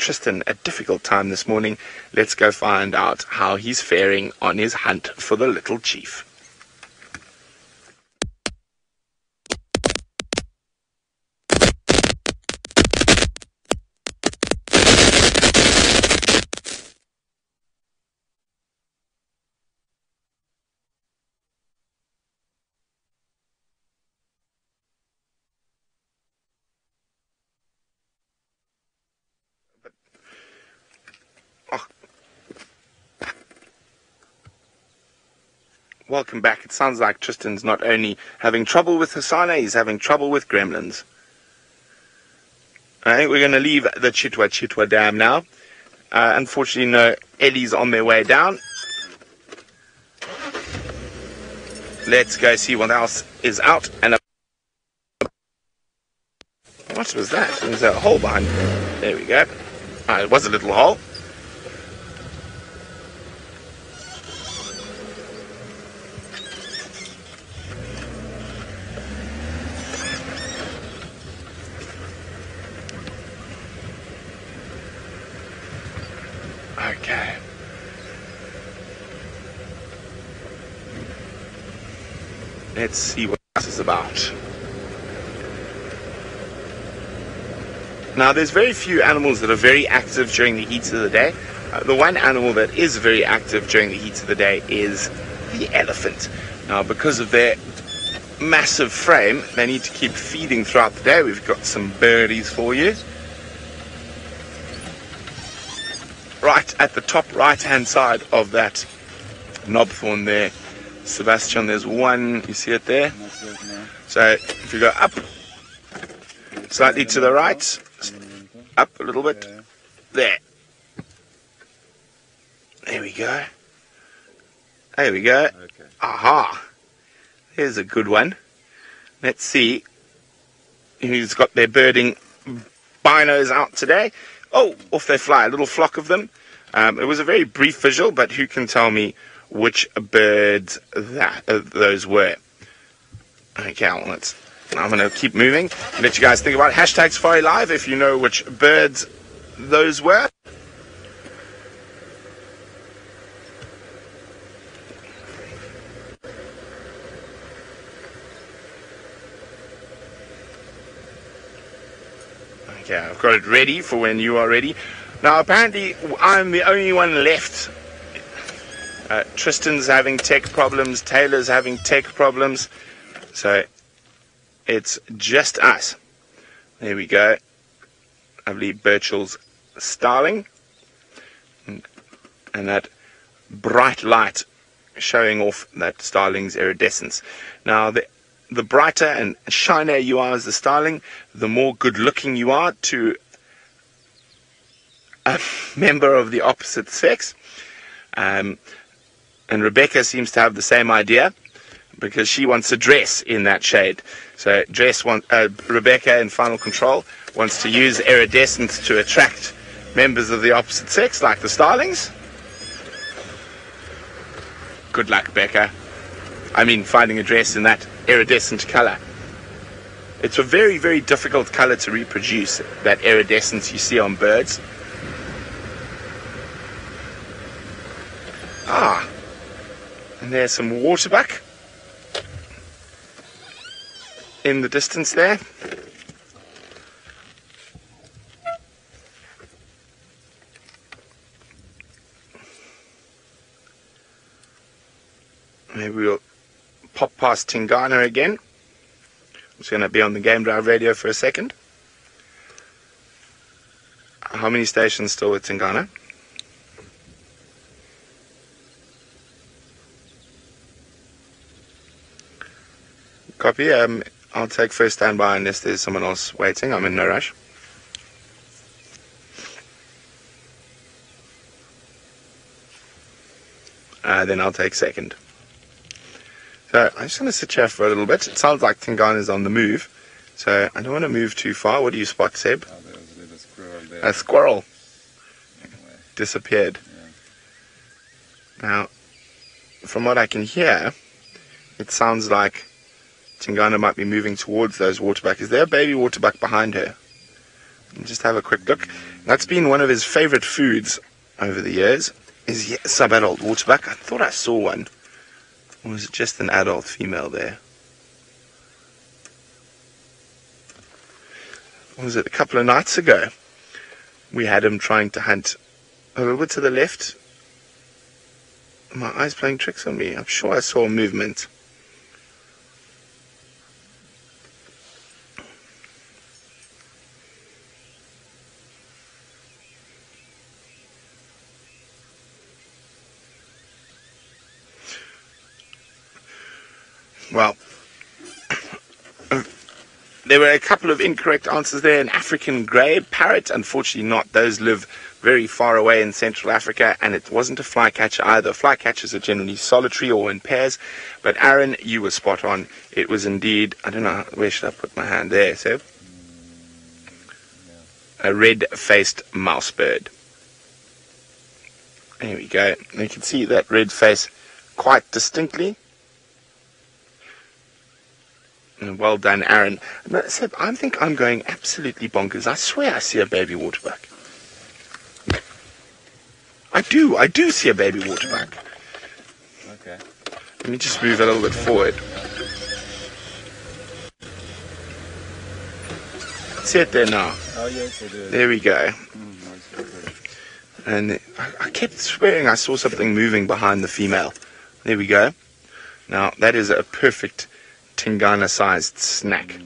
Tristan a difficult time this morning. Let's go find out how he's faring on his hunt for the little chief. Welcome back. It sounds like Tristan's not only having trouble with Hosana, he's having trouble with gremlins. I think we're going to leave the Chitwa Dam now. Unfortunately, no Ellies on their way down. Let's go see what else is out. And what was that? There's a hole behind me. There we go. It was a little hole. Okay. Let's see what this is about. Now, there's very few animals that are very active during the heat of the day. The one animal that is very active during the heat of the day is the elephant. Now, because of their massive frame, they need to keep feeding throughout the day. We've got some birdies for you. Right at the top right-hand side of that knobthorn there, Sebastian, there's one, you see it there? So if you go up, slightly to the right, up a little bit, there. There we go. There we go. Aha! Here's a good one. Let's see who's got their birding binos out today. Oh, off they fly, a little flock of them. It was a very brief visual, but who can tell me which birds those were? Okay, well, I'm going to keep moving. Let you guys think about it. Hashtag Safari Live if you know which birds those were. Okay, I've got it ready for when you are ready. Now, apparently, I'm the only one left. Tristan's having tech problems. Taylor's having tech problems. So, it's just us. There we go. Lovely Birchall's starling. And that bright light showing off that starling's iridescence. Now, the brighter and shinier you are as the starling, the more good looking you are to a member of the opposite sex. And Rebecca seems to have the same idea because she wants a dress in that shade. So Rebecca in Final Control wants to use iridescence to attract members of the opposite sex like the starlings. Good luck, Becca. I mean, finding a dress in that iridescent color. It's a very, very difficult color to reproduce, that iridescence you see on birds. And there's some waterbuck in the distance there. Maybe we'll pop past Tingana again. I'm just going to be on the Game Drive radio for a second. How many stations still with Tingana? Copy. I'll take first standby unless there's someone else waiting. I'm in no rush. Then I'll take second. So I'm just going to sit here for a little bit. It sounds like Tingana's on the move, so I don't want to move too far. What do you spot, Seb? Oh, there was a little squirrel there. A squirrel. Anyway. Disappeared. Yeah. Now, from what I can hear, it sounds like Tingana might be moving towards those waterbuck. Is there a baby waterbuck behind her? Just have a quick look. That's been one of his favourite foods over the years, is sub-adult waterbuck. I thought I saw one. Or was it just an adult female there? What was it, a couple of nights ago? We had him trying to hunt a little bit to the left. My eye's playing tricks on me. I'm sure I saw movement. Well, there were a couple of incorrect answers there. An African grey parrot, unfortunately not. Those live very far away in Central Africa, and it wasn't a flycatcher either. Flycatchers are generally solitary or in pairs. But Aaron, you were spot on. It was indeed, I don't know, where should I put my hand there, Seb? A red-faced mouse bird. There we go. You can see that red face quite distinctly. Well done, Aaron. But Seb, I think I'm going absolutely bonkers. I swear I see a baby waterbuck. I do see a baby waterbuck. Okay. Let me just move a little bit forward. See it there now. Oh, yes, I do. There we go. And I kept swearing I saw something moving behind the female. There we go. Now, that is a perfect Tingana-sized snack.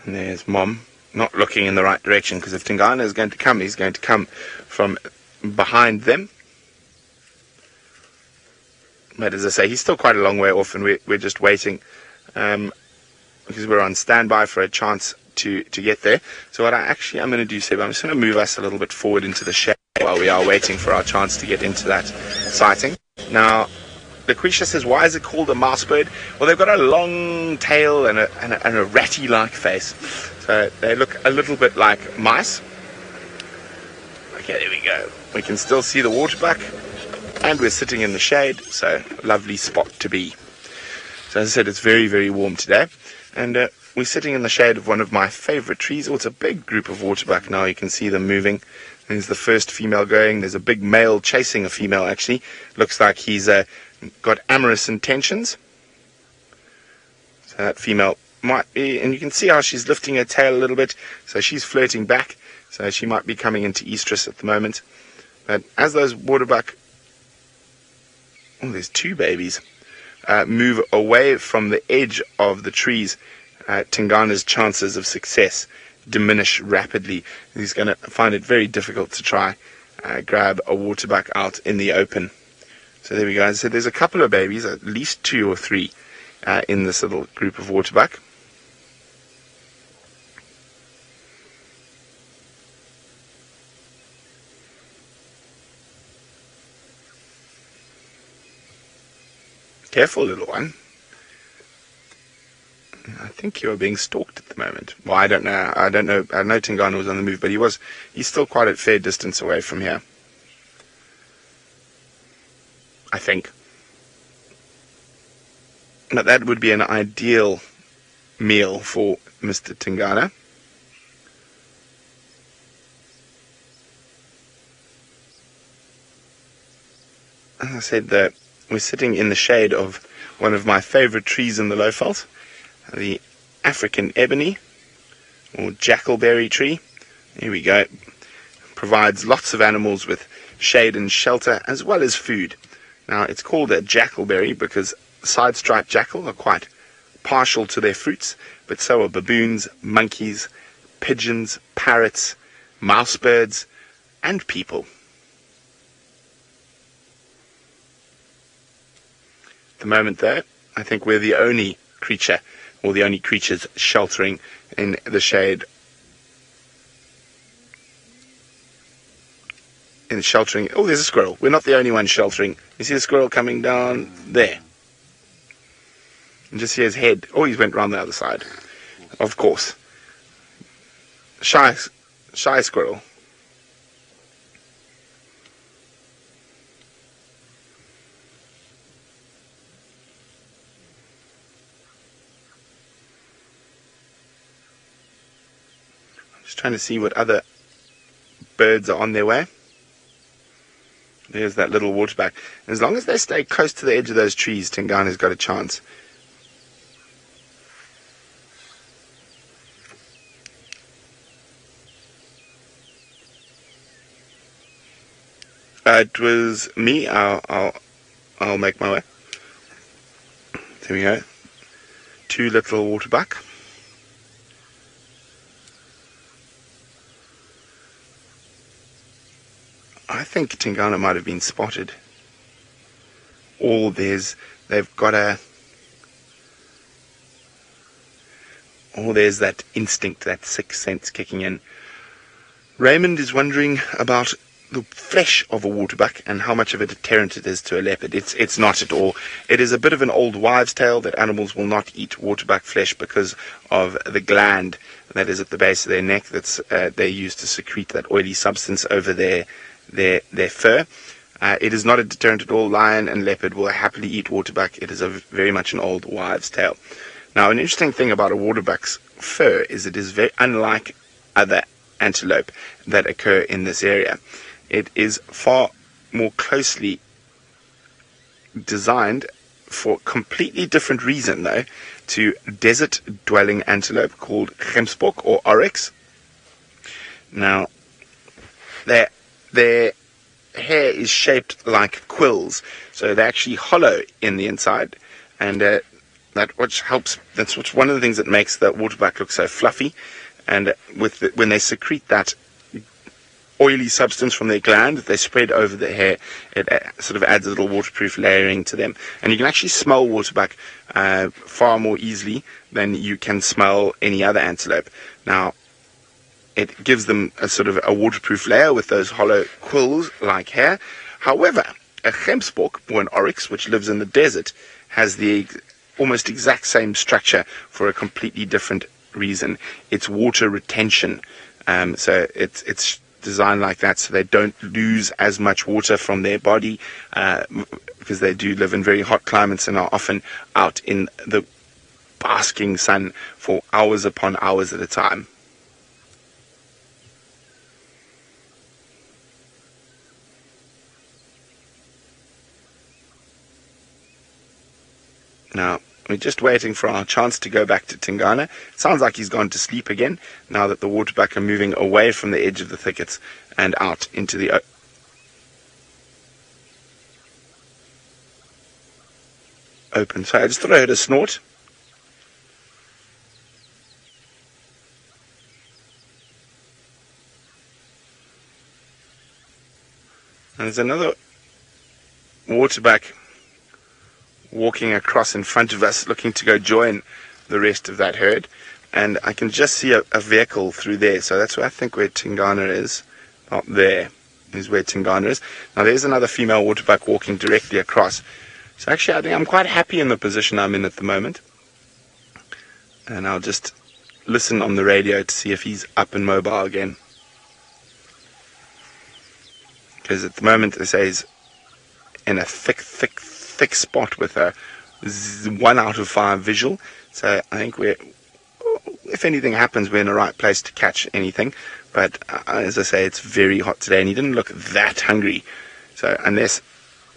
And there's Mom, not looking in the right direction, because if Tingana is going to come, he's going to come from behind them. But as I say, he's still quite a long way off, and we're just waiting, because we're on standby for a chance to get there. So what I'm going to do, Seb, I'm just going to move us a little bit forward into the shade while we are waiting for our chance to get into that sighting. Now, Lucretia says, why is it called a mouse bird? Well, they've got a long tail and a ratty-like face. So they look a little bit like mice. Okay, there we go. We can still see the waterbuck, and we're sitting in the shade, so lovely spot to be. So as I said, it's very, very warm today, and we're sitting in the shade of one of my favourite trees. Oh, it's a big group of waterbuck now. You can see them moving. There's the first female going. There's a big male chasing a female, actually. Looks like he's got amorous intentions. So that female might be, and you can see how she's lifting her tail a little bit. So she's flirting back. So she might be coming into estrus at the moment. But as those waterbuck, oh, there's two babies, move away from the edge of the trees, Tingana's chances of success diminish rapidly. He's going to find it very difficult to try grab a waterbuck out in the open. So there we go. So there's a couple of babies, at least 2 or 3 in this little group of waterbuck. Careful, little one. I think you are being stalked at the moment. Well, I don't know. I know Tingana was on the move, but he's still quite a fair distance away from here, I think. But that would be an ideal meal for Mr. Tingana. As I said, we're sitting in the shade of one of my favourite trees in the Lowveld, the African ebony, or jackalberry tree. Here we go. Provides lots of animals with shade and shelter, as well as food. Now, it's called a jackalberry because side-striped jackal are quite partial to their fruits, but so are baboons, monkeys, pigeons, parrots, mouse birds, and people. At the moment, though, I think we're the only creature, or the only creatures sheltering in the shade. Oh, there's a squirrel. We're not the only one sheltering. You see the squirrel coming down there? And just see his head. Oh, he's went round the other side. Of course. Shy squirrel. Just trying to see what other birds are on their way. There's that little waterback. As long as they stay close to the edge of those trees, Tingana's got a chance. It was me. I'll make my way. There we go. Two little waterbuck. I think Tingana might have been spotted. Or there's that instinct, that sixth sense kicking in. Raymond is wondering about the flesh of a waterbuck and how much of a deterrent it is to a leopard. It's not at all. It is a bit of an old wives' tale that animals will not eat waterbuck flesh because of the gland that is at the base of their neck that's they use to secrete that oily substance over their fur. It is not a deterrent at all. Lion and leopard will happily eat waterbuck. It is very much an old wives' tale. Now, an interesting thing about a waterbuck's fur is it is very unlike other antelope that occur in this area. It is far more closely designed for a completely different reason, though, to desert-dwelling antelope called gemsbok or oryx. Now, their hair is shaped like quills, so they're actually hollow in the inside, and that's one of the things that makes the waterbuck look so fluffy. And when they secrete that oily substance from their gland that they spread over the hair, it sort of adds a little waterproof layering to them. And you can actually smell waterbuck far more easily than you can smell any other antelope. Now, it gives them a sort of a waterproof layer with those hollow quills-like hair. However, a gemsbok, or an oryx, which lives in the desert, has the almost exact same structure for a completely different reason. It's water retention. So it's designed like that so they don't lose as much water from their body because they do live in very hot climates and are often out in the basking sun for hours upon hours at a time. Now, we're just waiting for our chance to go back to Tingana. It sounds like he's gone to sleep again, now that the waterbuck are moving away from the edge of the thickets and out into the open. So I just thought I heard a snort. And there's another waterbuck walking across in front of us, looking to go join the rest of that herd. And I can just see a vehicle through there, so that's where I think where Tingana is. Out there is where Tingana is. Now there's another female waterbuck walking directly across. So actually I think I'm quite happy in the position I'm in at the moment. And I'll just listen on the radio to see if he's up and mobile again. Because at the moment they say he's in a thick spot with a 1 out of 5 visual. So I think if anything happens, we're in the right place to catch anything. But as I say, it's very hot today, and he didn't look that hungry. So unless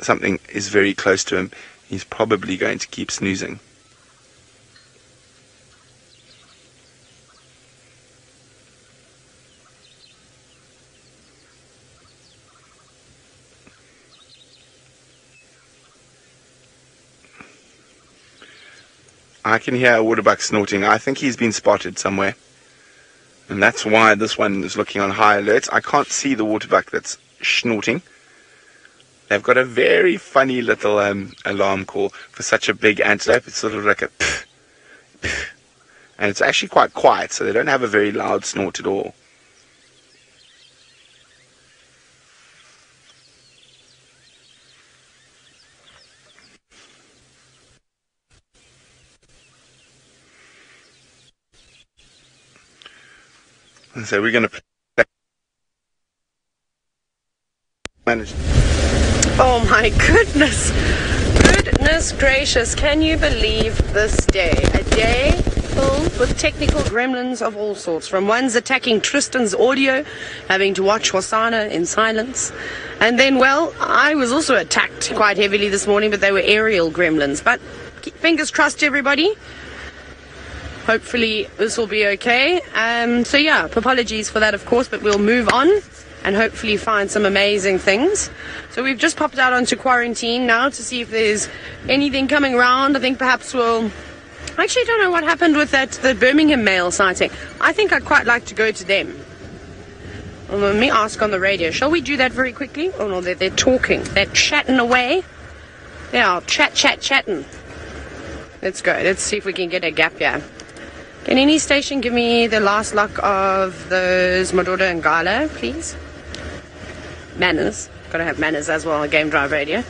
something is very close to him, he's probably going to keep snoozing. I can hear a waterbuck snorting. I think he's been spotted somewhere. And that's why this one is looking on high alert. I can't see the waterbuck that's snorting. They've got a very funny little alarm call for such a big antelope. It's sort of like a pff, pff. And it's actually quite quiet, so they don't have a very loud snort at all. And so we're going to manage. Oh my goodness. Goodness gracious, can you believe this day? A day filled with technical gremlins of all sorts, from ones attacking Tristan's audio, having to watch Hosana in silence. And then, well, I was also attacked quite heavily this morning, but they were aerial gremlins. But fingers crossed, everybody. Hopefully this will be okay. So yeah, apologies for that, of course, but we'll move on and hopefully find some amazing things. So we've just popped out onto quarantine now to see if there's anything coming around. I think perhaps we'll... I actually don't know what happened with the Birmingham mail sighting. I think I'd quite like to go to them. Well, let me ask on the radio. Shall we do that very quickly? Oh no, they're talking. They're chatting away. They are chatting. Let's go. Let's see if we can get a gap here. Can any station give me the last lock of those Madoda and Gala, please? Manners. Gotta have manners as well on Game Drive Radio.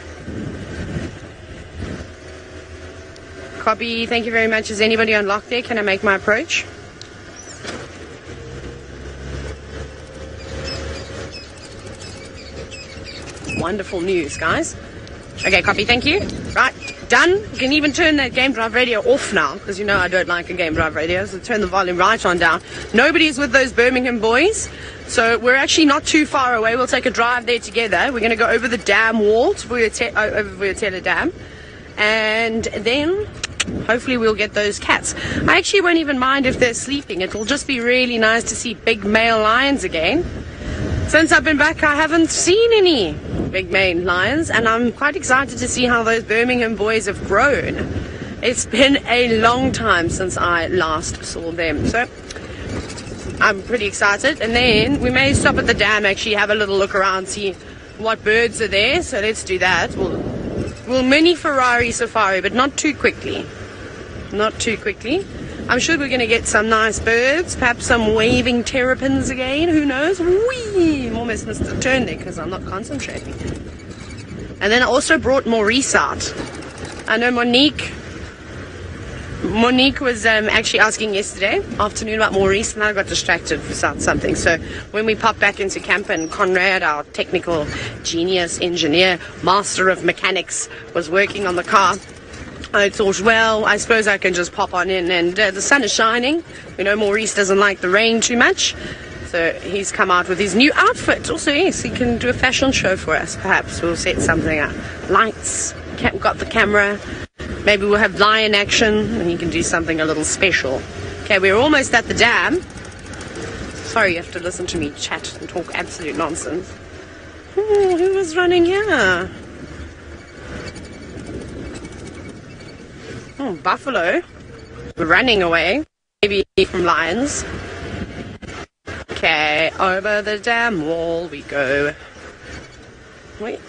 Copy. Thank you very much. Is anybody on lock there? Can I make my approach? Wonderful news, guys. Okay, copy. Thank you. Right. Done. You can even turn that Game Drive Radio off now, because you know I don't like a Game Drive Radio, so turn the volume right on down. Nobody's with those Birmingham boys, so we're actually not too far away. We'll take a drive there together. We're going to go over the dam wall to over Vuyatela Dam, and then hopefully we'll get those cats. I actually won't even mind if they're sleeping. It'll just be really nice to see big male lions again. Since I've been back, I haven't seen any big male lions, and I'm quite excited to see how those Birmingham boys have grown. It's been a long time since I last saw them, so I'm pretty excited. And then we may stop at the dam, actually have a little look around, see what birds are there. So let's do that. We'll mini Ferrari safari, but not too quickly. Not too quickly. I'm sure we're going to get some nice birds, perhaps some waving terrapins again, who knows? Whee! Almost missed a turn there because I'm not concentrating. And then I also brought Maurice out. I know Monique was actually asking yesterday afternoon about Maurice, and I got distracted for something. So when we popped back into camp and Conrad, our technical genius engineer, master of mechanics, was working on the car, I thought, well, I suppose I can just pop on in, and the sun is shining. We know Maurice doesn't like the rain too much, so he's come out with his new outfit. Also, yes, he can do a fashion show for us. Perhaps we'll set something up. Lights, got the camera. Maybe we'll have lion action, and he can do something a little special. Okay, we're almost at the dam. Sorry, you have to listen to me chat and talk absolute nonsense. Oh, who was running here? Oh, buffalo. Running away. Maybe from lions. Okay, over the dam wall we go. Wait,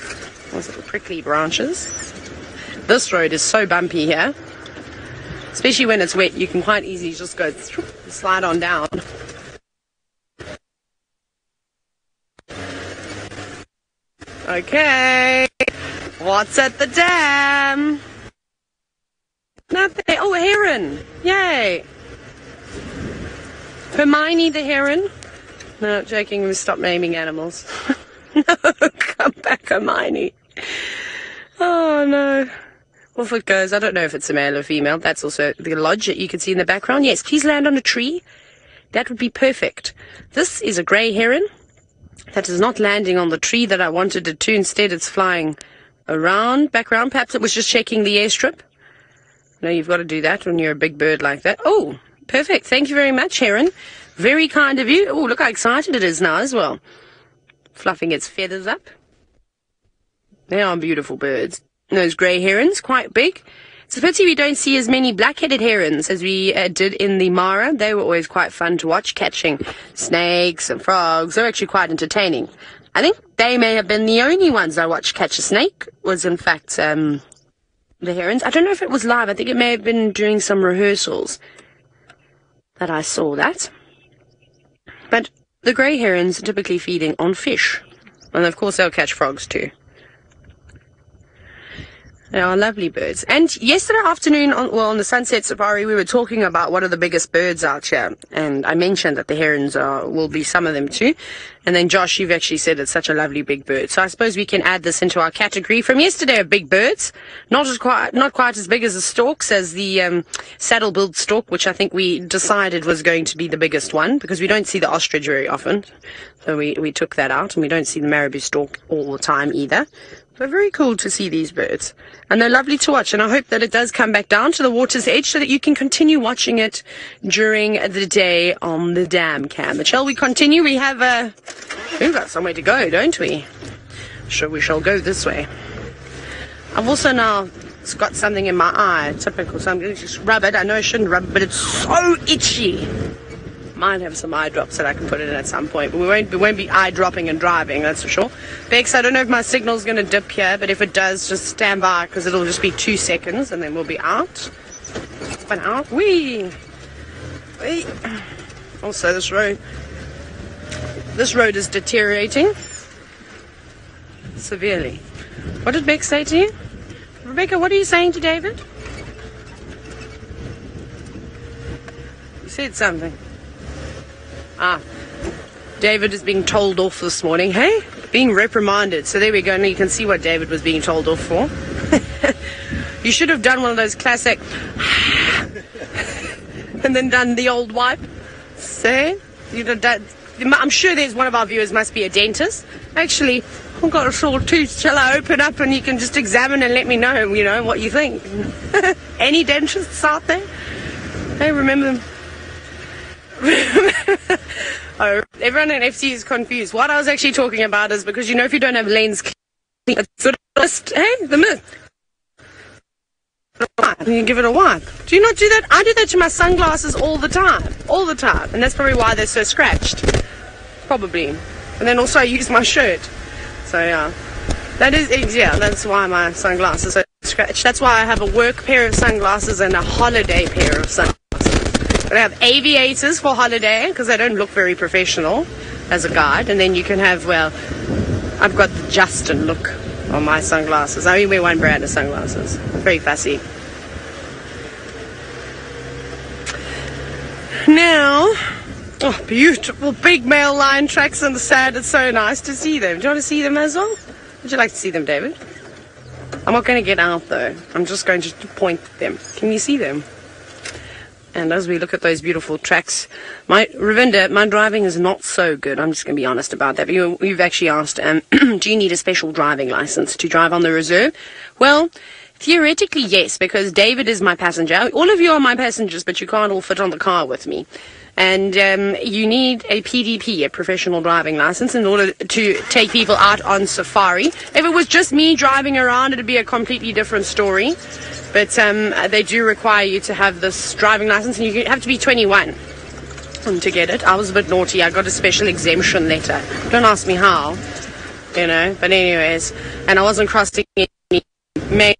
those little prickly branches. This road is so bumpy here. Especially when it's wet, you can quite easily just go slide on down. Okay, what's at the dam? Nothing. Oh, a heron. Yay. Hermione the heron. No, joking. We stop naming animals. No, come back, Hermione. Oh, no. Off it goes. I don't know if it's a male or female. That's also the lodge that you can see in the background. Yes, please land on a tree. That would be perfect. This is a grey heron. That is not landing on the tree that I wanted it to. Instead, it's flying around, back around. Perhaps it was just checking the airstrip. No, you've got to do that when you're a big bird like that. Oh, perfect. Thank you very much, heron. Very kind of you. Oh, look how excited it is now as well. Fluffing its feathers up. They are beautiful birds. Those grey herons, quite big. It's a pity we don't see as many black-headed herons as we did in the Mara. They were always quite fun to watch, catching snakes and frogs. They're actually quite entertaining. I think they may have been the only ones I watched catch a snake, was in fact the herons. I don't know if it was live. I think it may have been during some rehearsals that I saw that. But the grey herons are typically feeding on fish. And of course they'll catch frogs too. They are lovely birds. And yesterday afternoon, on the Sunset Safari, we were talking about what are the biggest birds out here. And I mentioned that the herons will be some of them too. And then Josh, you've actually said it's such a lovely big bird. So I suppose we can add this into our category from yesterday of big birds. Not quite as big as the storks, as the saddle-billed stork, which I think we decided was going to be the biggest one, because we don't see the ostrich very often. So we took that out, and we don't see the marabou stork all the time either. They're very cool to see these birds, and they're lovely to watch, and I hope that it does come back down to the water's edge so that you can continue watching it during the day on the dam cam. But shall we continue? We've got somewhere to go, don't we? Sure, we shall go this way. I've also now got something in my eye, typical, so I'm going to just rub it. I know I shouldn't rub it, but it's so itchy. Might have some eye drops that I can put in at some point, but we won't be eye dropping and driving, that's for sure. Bex, I don't know if my signal's going to dip here, but if it does, just stand by, because it'll just be 2 seconds and then we'll be out. But out. Wee. Also, this road is deteriorating severely. What did Bex say to you? Rebecca, what are you saying to David? You said something. David is being told off this morning. Hey? Being reprimanded. So there we go. Now you can see what David was being told off for. You should have done one of those classic and then done the old wipe. See? I'm sure there's one of our viewers must be a dentist. Actually, I've got a sore tooth. Shall I open up and you can just examine and let me know, what you think? Any dentists out there? Hey, remember... Oh, everyone in FC is confused. What I was actually talking about is because if you don't have lens cleaning, it's good. Hey, the myth. You can give it a wipe. Do you not do that? I do that to my sunglasses all the time, and that's probably why they're so scratched. Probably. And then also I use my shirt. So yeah, that's why my sunglasses are scratched. That's why I have a work pair of sunglasses and a holiday pair of sunglasses. But I have aviators for holiday because they don't look very professional as a guide. And then you can have, I've got the Justin look on my sunglasses. I only wear one brand of sunglasses. Very fussy. Now, beautiful big male lion tracks in the sand. It's so nice to see them. Do you want to see them as well? Would you like to see them, David? I'm not going to get out though. I'm just going to point at them. Can you see them? And as we look at those beautiful tracks, Ravinda, my driving is not so good. I'm just going to be honest about that. You've actually asked, do you need a special driving license to drive on the reserve? Well, theoretically, yes, because David is my passenger. All of you are my passengers, but you can't all fit on the car with me. And you need a PDP, a professional driving license, in order to take people out on safari. If it was just me driving around, it would be a completely different story. But they do require you to have this driving license, and you have to be 21 to get it. I was a bit naughty. I got a special exemption letter. Don't ask me how, But anyways, and I wasn't crossing any May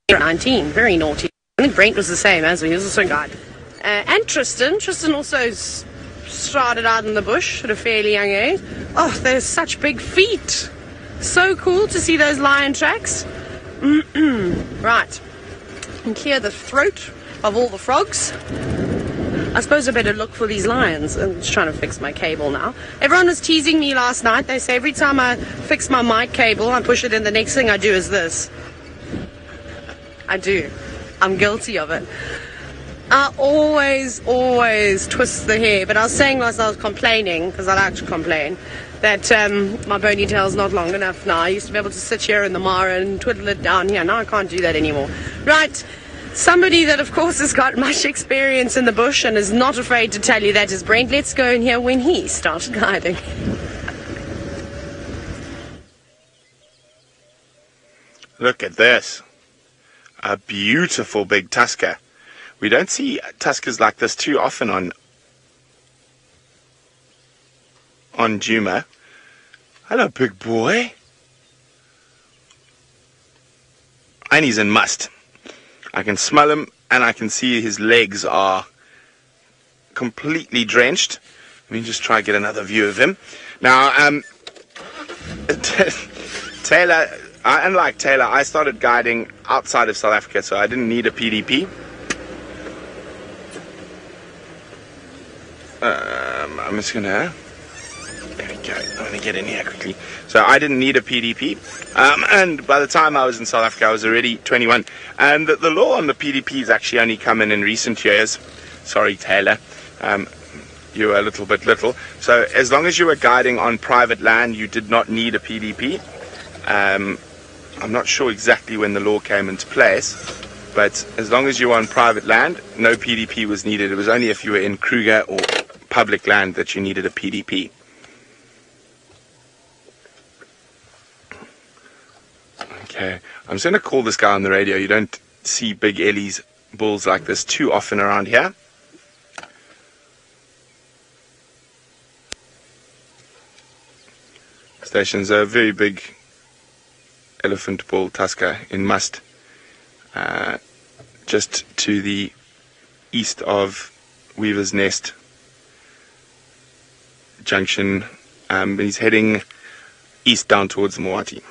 19. Very naughty. I think Brent was the same as me. He was also a guide. And Tristan also started out in the bush at a fairly young age. Oh, they're such big feet. So cool to see those lion tracks. Right, and clear the throat of all the frogs. I suppose I better look for these lions. I'm just trying to fix my cable now. Everyone was teasing me last night. They say every time I fix my mic cable, I push it in, the next thing I do is this. I do. I'm guilty of it. I always twist the hair. But I was saying last night, I was complaining, because I like to complain, that my ponytail's not long enough now. I used to be able to sit here in the mire and twiddle it down here. Now I can't do that anymore. Right, somebody that of course has got much experience in the bush and is not afraid to tell you that is Brent. Let's go in here when he started guiding. Look at this. A beautiful big tusker. We don't see tuskers like this too often on Djuma. Hello, big boy. And he's in must. I can smell him, and I can see his legs are completely drenched. Let me just try to get another view of him. Now, Taylor unlike Taylor, I started guiding outside of South Africa, so I didn't need a PDP. I'm just gonna, there we go, I'm gonna get in here quickly. So I didn't need a PDP, and by the time I was in South Africa I was already 21, and the law on the PDP has actually only come in recent years. Sorry Taylor, you were a little bit little. So as long as you were guiding on private land you did not need a PDP. I'm not sure exactly when the law came into place, but as long as you were on private land, no PDP was needed. It was only if you were in Kruger or public land that you needed a PDP. Okay, I'm just going to call this guy on the radio. You don't see big Ellie's bulls like this too often around here. Station's a very big elephant bull tusker in Must, just to the east of Weaver's Nest Junction. He's heading east down towards Moati.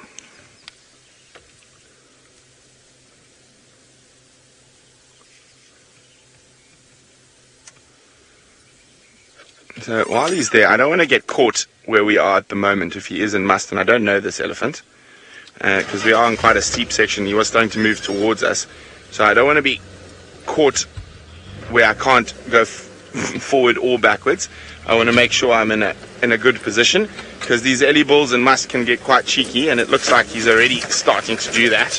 So while he's there, I don't want to get caught where we are at the moment if he is in Must, and I don't know this elephant because we are on quite a steep section. He was starting to move towards us, so I don't want to be caught where I can't go forward or backwards. I want to make sure I'm in a good position, because these Ellie bulls in Must can get quite cheeky, and it looks like he's already starting to do that.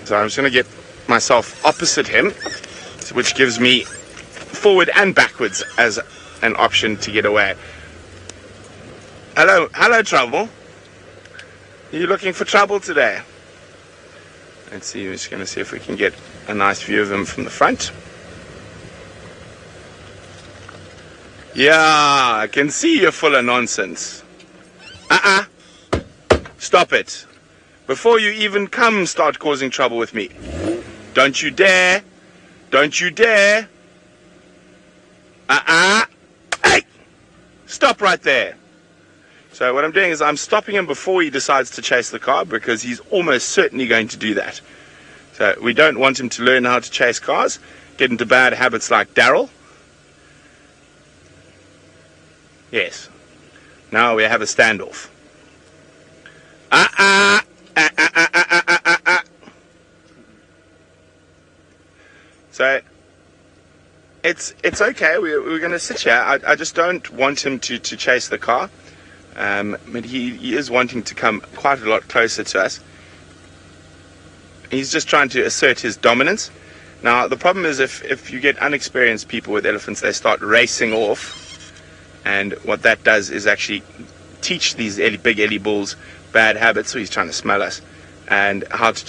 So I'm just going to get myself opposite him, which gives me forward and backwards as an option to get away. Hello trouble. Are you looking for trouble today? Let's see, we're just going to see if we can get a nice view of him from the front. Yeah, I can see you're full of nonsense. Stop it. Before you even start causing trouble with me. Don't you dare. Don't you dare. Hey! Stop right there. So what I'm doing is I'm stopping him before he decides to chase the car, because he's almost certainly going to do that. So we don't want him to learn how to chase cars, get into bad habits like Daryl. Yes. Now we have a standoff. So it's okay. We're going to sit here. I just don't want him to chase the car. But he is wanting to come quite a lot closer to us. He's just trying to assert his dominance. Now the problem is if you get unexperienced people with elephants, they start racing off, and what that does is actually teach these big Ellie bulls bad habits. So he's trying to smell us and how to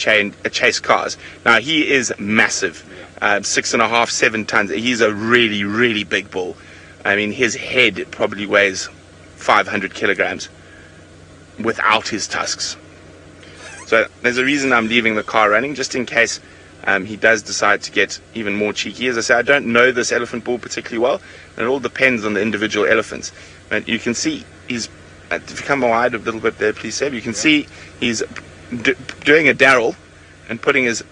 chase cars. Now he is massive, 6.5, 7 tons. He's a really, really big bull. I mean, his head probably weighs 500 kilograms without his tusks. So there's a reason I'm leaving the car running, just in case he does decide to get even more cheeky. As I say, I don't know this elephant bull particularly well, and it all depends on the individual elephants. But you can see he's, if you come wide a little bit there, please, Seb, you can see he's doing a Daryl and putting his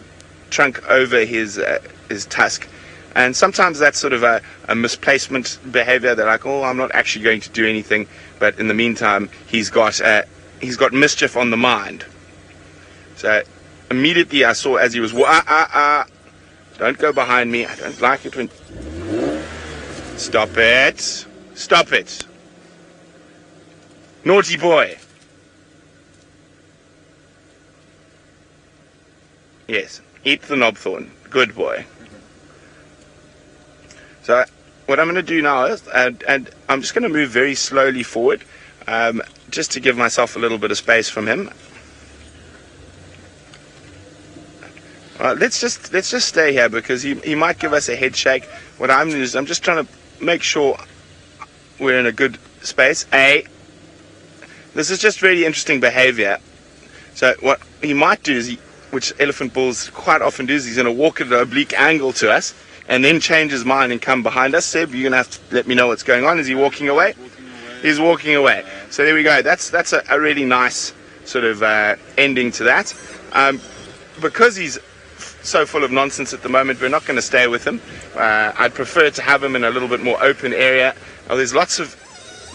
trunk over his tusk. And sometimes that's sort of a misplacement behavior. They're like, oh, I'm not actually going to do anything. But in the meantime, he's got mischief on the mind. So immediately I saw as he was, don't go behind me. I don't like it when... Stop it. Stop it. Naughty boy. Yes, eat the knobthorn. Good boy. So what I'm going to do now is, and I'm just going to move very slowly forward, just to give myself a little bit of space from him. Let's just stay here, because he might give us a head shake. What I'm doing is I'm just trying to make sure we're in a good space. This is just really interesting behavior. So what he might do is, which elephant bulls quite often do, is he's going to walk at an oblique angle to us, and then change his mind and come behind us. Seb, you're going to have to let me know what's going on. Is he walking away? He's walking away. So there we go. That's a really nice sort of ending to that. Because he's so full of nonsense at the moment, we're not going to stay with him. I'd prefer to have him in a little bit more open area. There's lots of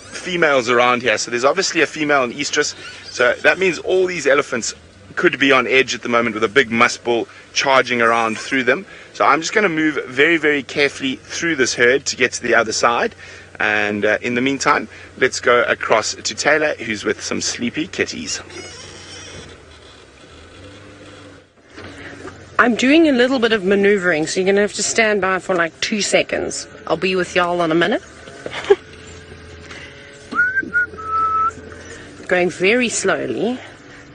females around here, so there's obviously a female and estrus, so that means all these elephants could be on edge at the moment with a big musk bull charging around through them. So I'm just going to move very, very carefully through this herd to get to the other side, and in the meantime, let's go across to Taylor, who's with some sleepy kitties. I'm doing a little bit of maneuvering, so you're going to have to stand by for like 2 seconds. I'll be with y'all in a minute. Going very slowly,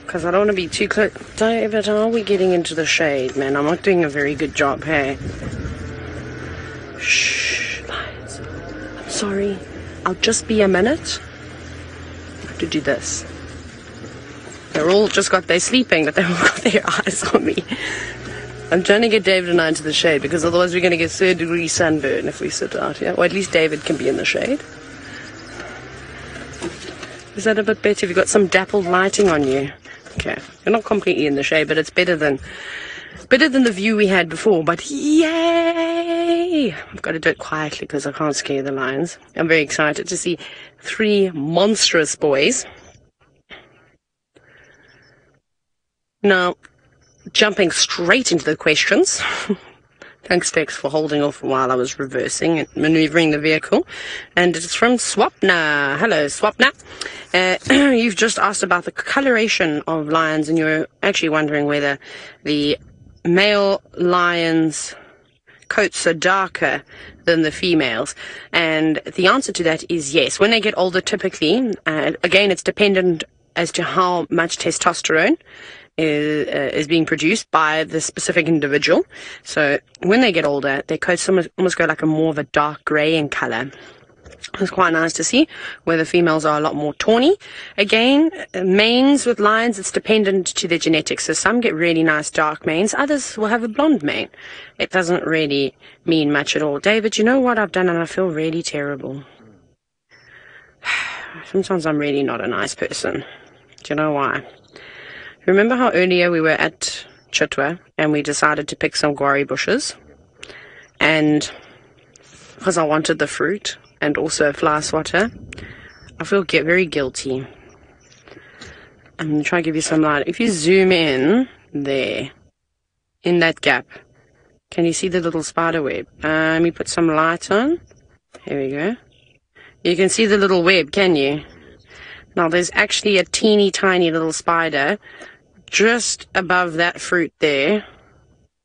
because I don't want to be too close. David, are we getting into the shade, man? I'm not doing a very good job, hey? Shh, lions. I'm sorry. I'll just be a minute. I have to do this. They're sleeping, but they've all got their eyes on me. I'm trying to get David and I into the shade, because otherwise we're going to get 3rd-degree sunburn if we sit out here. Or at least David can be in the shade. Is that a bit better? Have you got some dappled lighting on you? Okay. You're not completely in the shade, but it's better than the view we had before. But yay! I've got to do it quietly because I can't scare the lions. I'm very excited to see 3 monstrous boys. Now, jumping straight into the questions. Thanks, Bex, for holding off while I was reversing and maneuvering the vehicle. And it's from Swapna. Hello, Swapna. You've just asked about the coloration of lions, and you're actually wondering whether the male lions' coats are darker than the females. And the answer to that is yes. When they get older, typically, again, it's dependent as to how much testosterone is being produced by the specific individual. So when they get older, their coats almost go like a more of a dark grey in colour. It's quite nice to see, where the females are a lot more tawny. Again, manes with lions, it's dependent to their genetics. So some get really nice dark manes, others will have a blonde mane. It doesn't really mean much at all. David, you know what I've done, and I feel really terrible. Sometimes I'm really not a nice person. Do you know why? Remember how earlier we were at Chitwa and we decided to pick some guari bushes? And because I wanted the fruit and also a fly swatter, I feel very guilty. I'm going to try to give you some light. If you zoom in there, in that gap, can you see the little spider web? Let me put some light on. Here we go. You can see the little web, can you? Now there's actually a teeny tiny little spider just above that fruit there.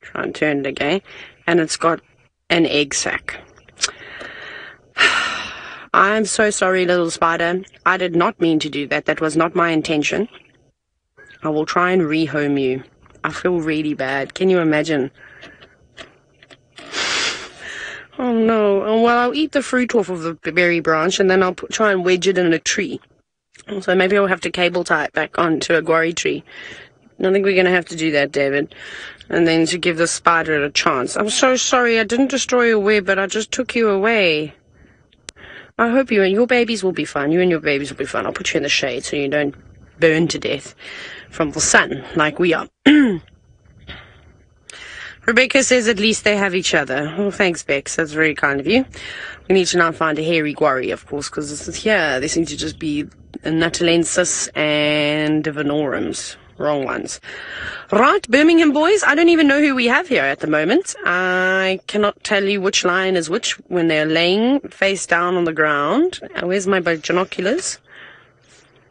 Try and turn it again. And it's got an egg sac. I'm so sorry, little spider. I did not mean to do that. That was not my intention. I will try and rehome you. I feel really bad. Can you imagine? Oh no. Oh, well, I'll eat the fruit off of the berry branch and then I'll try and wedge it in a tree. So maybe I'll have to cable tie it back onto a guari tree. I think we're going to have to do that, David. And then to give the spider a chance. I'm so sorry. I didn't destroy your web, but I just took you away. I hope you and your babies will be fine. You and your babies will be fine. I'll put you in the shade so you don't burn to death from the sun like we are. Rebecca says at least they have each other. Oh, thanks, Bex. That's very kind of you. We need to now find a hairy guari, of course, because here they seem to just be Natalensis and Divinorums. Wrong ones. Right, Birmingham Boys, I don't even know who we have here at the moment. I cannot tell you which lion is which when they're laying face down on the ground. Where's my binoculars?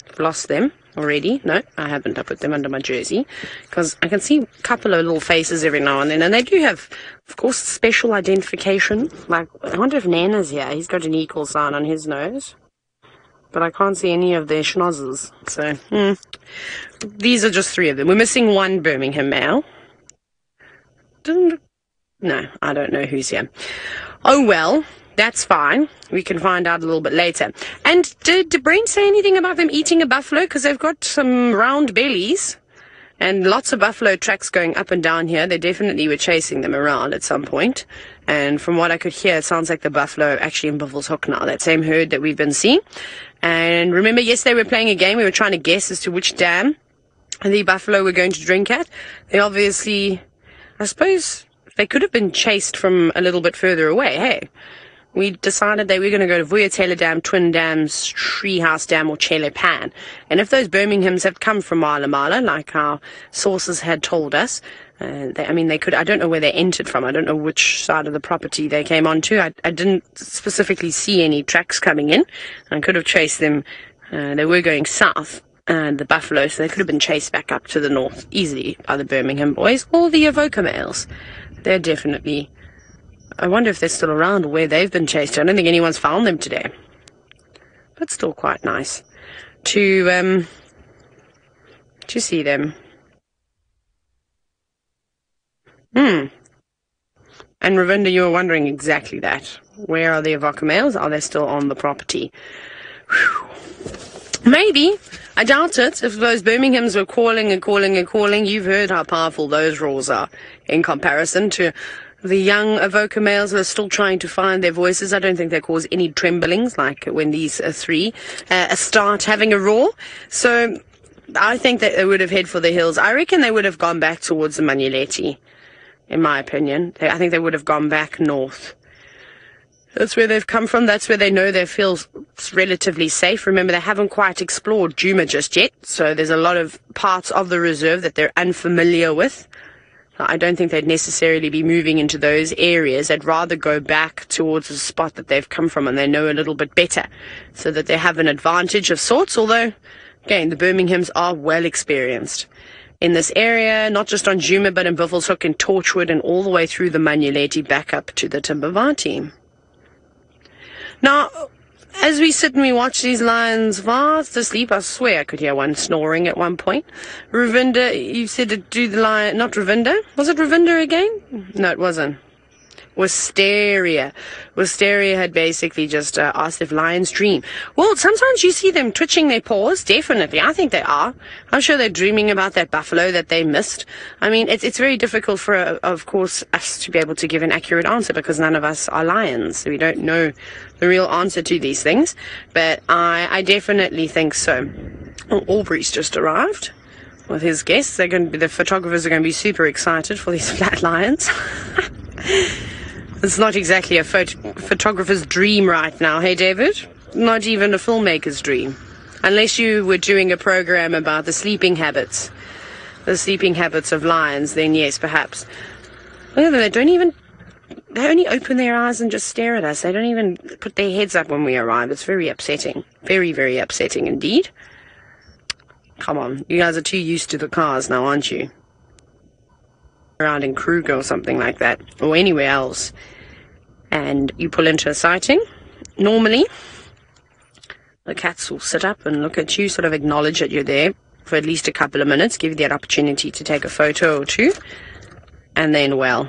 I've lost them already. No, I haven't. I put them under my jersey because I can see a couple of little faces every now and then, and they do have, of course, special identification. Like, I wonder if Nana's here. He's got an equal sign on his nose. But I can't see any of their schnozzles. So, these are just 3 of them. We're missing 1 Birmingham male. No, I don't know who's here. Oh, well, that's fine. We can find out a little bit later. And did Brent say anything about them eating a buffalo? Because they've got some round bellies and lots of buffalo tracks going up and down here. They definitely were chasing them around at some point. And from what I could hear, it sounds like the buffalo actually in Buffelshoek now, that same herd that we've been seeing. And remember, yesterday we were playing a game. We were trying to guess as to which dam the buffalo were going to drink at. They obviously, I suppose, they could have been chased from a little bit further away, hey? We decided that we were going to go to Vuyatela Dam, Twin Dams, Treehouse Dam, or Chele Pan. And if those Birminghams had come from Mala Mala, like our sources had told us, they could, I don't know where they entered from. I don't know which side of the property they came onto. I didn't specifically see any tracks coming in. I could have chased them. They were going south, the buffalo, so they could have been chased back up to the north easily by the Birmingham Boys or the Avoca males. They're definitely... I wonder if they're still around or where they've been chased. I don't think anyone's found them today. But still quite nice to see them. And Ravinda, you were wondering exactly that. Where are the Avoca males? Are they still on the property? Whew. Maybe. I doubt it. If those Birminghams were calling and calling and calling, you've heard how powerful those roars are in comparison to the young Avoca males who are still trying to find their voices. I don't think they cause any tremblings like when these three start having a roar. So I think that they would have headed for the hills. I reckon they would have gone back towards the Manuleti, in my opinion. I think they would have gone back north. That's where they've come from. That's where they know they feel relatively safe. Remember, they haven't quite explored Djuma just yet, so there's a lot of parts of the reserve that they're unfamiliar with. I don't think they'd necessarily be moving into those areas. They'd rather go back towards the spot that they've come from and they know a little bit better, so that they have an advantage of sorts, although, again, the Birminghams are well experienced in this area, not just on Djuma, but in Buffelshoek and Torchwood and all the way through the Manuleti back up to the Timbavati. Now, as we sit and we watch these lions fast asleep, I swear I could hear one snoring at one point. Ravinda, you said to do the lion, not Ravinda. Was it Ravinda again? No, it wasn't. Wisteria. Wisteria had basically just asked if lions dream. Well, sometimes you see them twitching their paws. Definitely. I think they are. I'm sure they're dreaming about that buffalo that they missed. I mean, it's very difficult for, of course, us to be able to give an accurate answer because none of us are lions. So we don't know the real answer to these things. But I definitely think so. Oh, Aubrey's just arrived with his guests. The photographers are going to be super excited for these flat lions. It's not exactly a photographer's dream right now, hey David? Not even a filmmaker's dream. Unless you were doing a program about the sleeping habits of lions, then yes, perhaps. Look at them, they only open their eyes and just stare at us. They don't even put their heads up when we arrive. It's very upsetting. Very, very upsetting indeed. Come on, you guys are too used to the cars now, aren't you? Around in Kruger or something like that, or anywhere else, and you pull into a sighting, normally the cats will sit up and look at you, sort of acknowledge that you're there for at least a couple of minutes, give you that opportunity to take a photo or two, and then, well,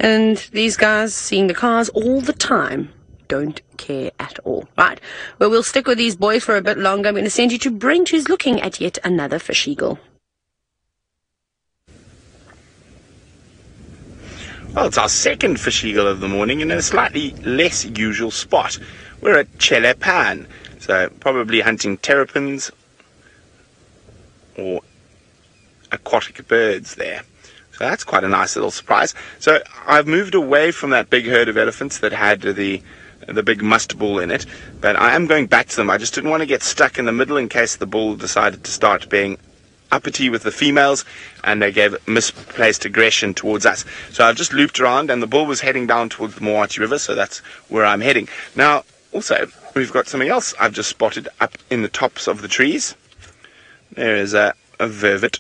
and these guys, seeing the cars all the time, don't care at all. Right, well, we'll stick with these boys for a bit longer. I'm going to send you to Brent, who's looking at yet another fish eagle. Well, it's our second fish eagle of the morning in a slightly less usual spot. We're at Chele Pan, so probably hunting terrapins or aquatic birds there. So that's quite a nice little surprise. So I've moved away from that big herd of elephants that had the big muster bull in it, but I am going back to them. I just didn't want to get stuck in the middle in case the bull decided to start being uppity with the females and they gave misplaced aggression towards us. So I've just looped around and the bull was heading down towards the Moati River, so that's where I'm heading. Now, also, we've got something else I've just spotted up in the tops of the trees. There is a vervet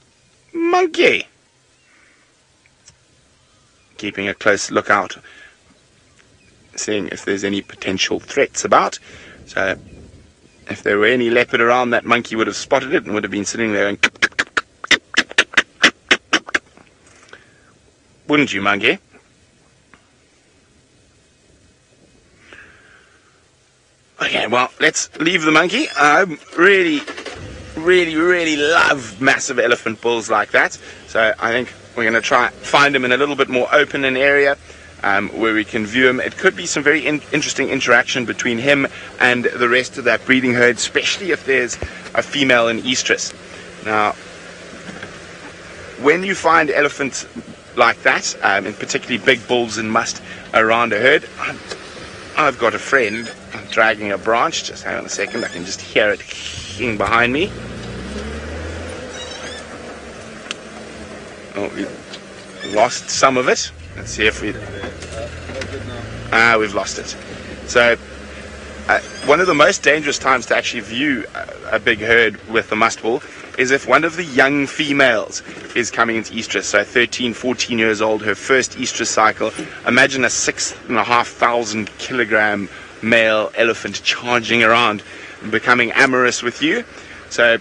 monkey. Keeping a close lookout, seeing if there's any potential threats about. So if there were any leopard around, that monkey would have spotted it and would have been sitting there and wouldn't you, monkey? Okay, well, let's leave the monkey. I really love massive elephant bulls like that. So I think we're going to try find him in a little bit more open an area where we can view him. It could be some very interesting interaction between him and the rest of that breeding herd, especially if there's a female in estrus. Now, when you find elephants like that, and particularly big bulls and must around a herd, I've got a friend dragging a branch. Just hang on a second, I can just hear it behind me. Oh, we lost some of it. Let's see if we've lost it. So one of the most dangerous times to actually view a big herd with a must bull is if one of the young females is coming into estrus, so 13, 14 years old, her first estrus cycle. Imagine a 6,500 kilogram male elephant charging around and becoming amorous with you. So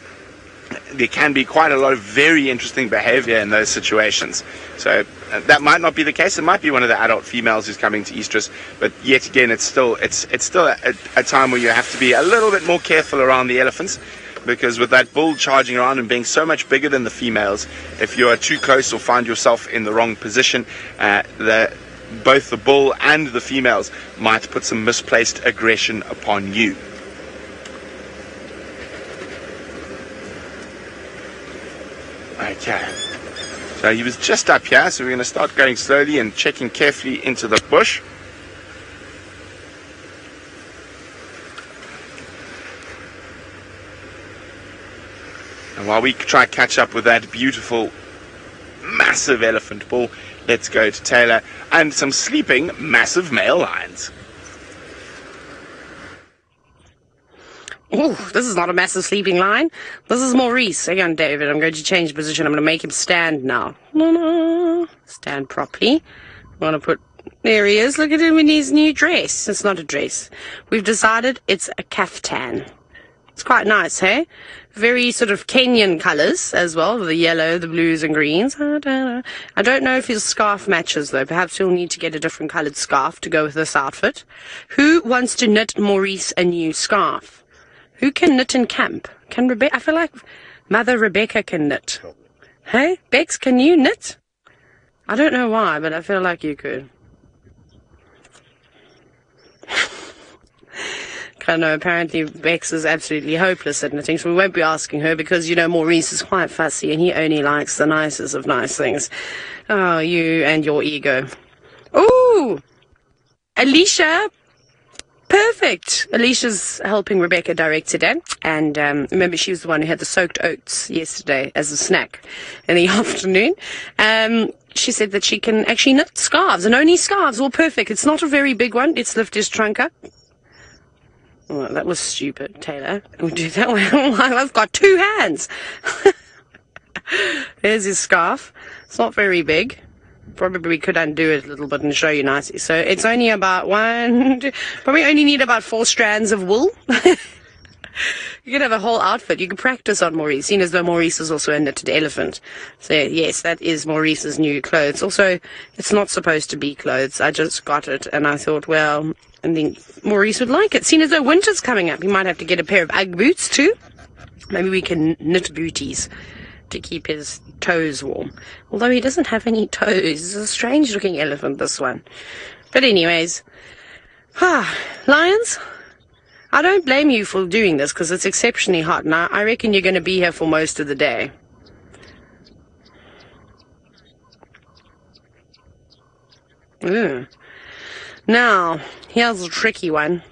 there can be quite a lot of very interesting behavior in those situations. So that might not be the case. It might be one of the adult females who's coming to estrus, but yet again, it's still a time where you have to be a little bit more careful around the elephants, because with that bull charging around and being so much bigger than the females, if you are too close or find yourself in the wrong position, both the bull and the females might put some misplaced aggression upon you. Okay, so he was just up here, so we're going to start going slowly and checking carefully into the bush. And while we try to catch up with that beautiful, massive elephant bull, let's go to Taylor and some sleeping, massive male lions. Oh, this is not a massive sleeping lion. This is Maurice. Hang on, David. I'm going to change position. I'm going to make him stand now. Stand properly. I'm going to put... There he is. Look at him in his new dress. It's not a dress. We've decided it's a kaftan. It's quite nice, hey? Very sort of Kenyan colours as well, the yellow, the blues and greens. I don't know if his scarf matches, though. Perhaps he'll need to get a different coloured scarf to go with this outfit. Who wants to knit Maurice a new scarf? Who can knit in camp? Can Rebecca? I feel like Mother Rebecca can knit. Hey, Bex, can you knit? I don't know why, but I feel like you could. I know, apparently Bex is absolutely hopeless at knitting, so we won't be asking her because, you know, Maurice is quite fussy and he only likes the nicest of nice things. Oh, you and your ego. Ooh! Alicia! Perfect! Alicia's helping Rebecca direct today, and remember she was the one who had the soaked oats yesterday as a snack in the afternoon. She said that she can actually knit scarves, and only scarves, all perfect. It's not a very big one. Let's lift his trunk up. Oh, that was stupid, Taylor. We'll do that one. I've got two hands. There's his scarf. It's not very big. Probably could undo it a little bit and show you nicely. So it's only about probably only need about 4 strands of wool. You could have a whole outfit. You could practice on Maurice, seeing as though Maurice is also a knitted elephant. So yes, that is Maurice's new clothes. Also, it's not supposed to be clothes. I just got it and I thought, well, I think Maurice would like it. Seeing as though winter's coming up, he might have to get a pair of Ugg boots too. Maybe we can knit booties to keep his toes warm. Although he doesn't have any toes. It's a strange looking elephant, this one. But anyways, lions, I don't blame you for doing this because it's exceptionally hot. Now, I reckon you're going to be here for most of the day. Now, here's a tricky one.